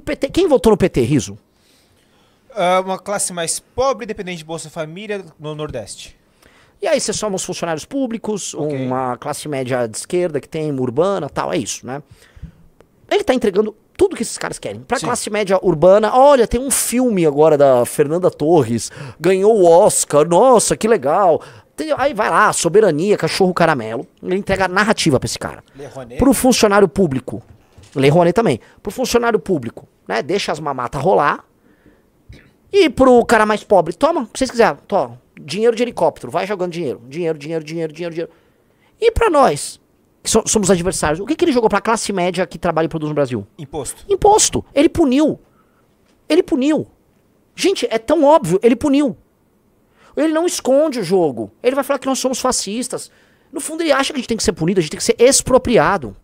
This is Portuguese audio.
PT, quem votou no PT, Riso? Uma classe mais pobre, dependente de Bolsa Família no Nordeste. E aí você soma os funcionários públicos, uma classe média de esquerda que tem urbana e tal, é isso, né? Ele tá entregando tudo que esses caras querem. Pra classe média urbana, olha, tem um filme agora da Fernanda Torres, ganhou o Oscar, nossa, que legal. Aí vai lá, soberania, cachorro caramelo, ele entrega a narrativa pra esse cara. Pro funcionário público, Le Rouanet também, pro funcionário público, né, deixa as mamatas rolar. E pro cara mais pobre, toma, se vocês quiserem, toma, dinheiro de helicóptero, vai jogando dinheiro. Dinheiro. E pra nós, que somos adversários, o que ele jogou pra classe média que trabalha e produz no Brasil? Imposto. Ele puniu. Gente, é tão óbvio, ele puniu. Ele não esconde o jogo. Ele vai falar que nós somos fascistas. No fundo, ele acha que a gente tem que ser punido, a gente tem que ser expropriado.